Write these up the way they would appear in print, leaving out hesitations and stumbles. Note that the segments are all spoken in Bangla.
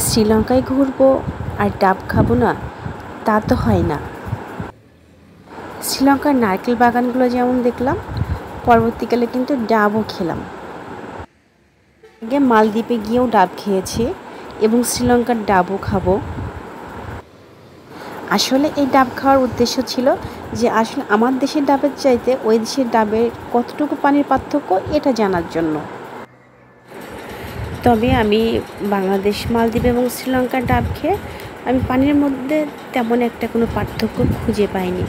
শ্রীলঙ্কায় ঘুরবো আর ডাব খাবো না, তা তো হয় না। শ্রীলঙ্কার নারকেল বাগানগুলো যেমন দেখলাম, পরবর্তীকালে কিন্তু ডাবও খেলাম। আগে মালদ্বীপে গিয়েও ডাব খেয়েছি এবং শ্রীলঙ্কার ডাবও খাবো। আসলে এই ডাব খাওয়ার উদ্দেশ্য ছিল যে আসলে আমার দেশের ডাবের চাইতে ওই দেশের ডাবের কতটুকু পানির পার্থক্য এটা জানার জন্য। তবে আমি বাংলাদেশ, মালদ্বীপ এবং শ্রীলঙ্কার ডাব খেয়ে আমি পানির মধ্যে তেমন একটা কোনো পার্থক্য খুঁজে পাইনি।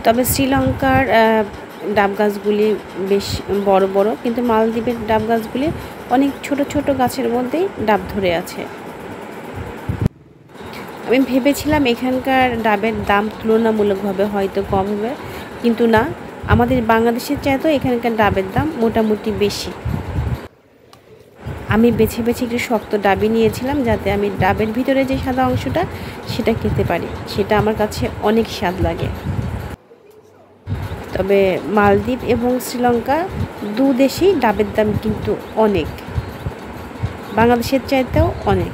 তবে শ্রীলঙ্কার ডাব গাছগুলি বেশ বড় বড়, কিন্তু মালদ্বীপের ডাব গাছগুলি অনেক ছোট ছোট গাছের মধ্যেই ডাব ধরে আছে। আমি ভেবেছিলাম এখানকার ডাবের দাম তুলনামূলকভাবে হয়তো কম হবে, কিন্তু না, আমাদের বাংলাদেশের চাইতেও এখানকার ডাবের দাম মোটামুটি বেশি। আমি বেছে বেছে একটু শক্ত ডাবই নিয়েছিলাম, যাতে আমি ডাবের ভিতরে যে সাদা অংশটা সেটা খেতে পারি। সেটা আমার কাছে অনেক স্বাদ লাগে। তবে মালদ্বীপ এবং শ্রীলঙ্কা দু দেশেই ডাবের দাম কিন্তু অনেক, বাংলাদেশের চাইতেও অনেক।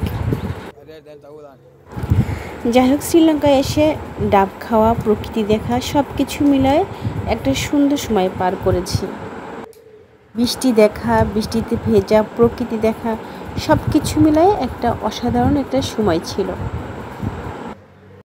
যাই হোক, শ্রীলঙ্কায় এসে ডাব খাওয়া, প্রকৃতি দেখা সব কিছু মিলায় একটা সুন্দর সময় পার করেছি। বৃষ্টি দেখা, বৃষ্টিতে ভেজা, প্রকৃতি দেখা সব কিছু মিলায় একটা অসাধারণ একটা সময় ছিল।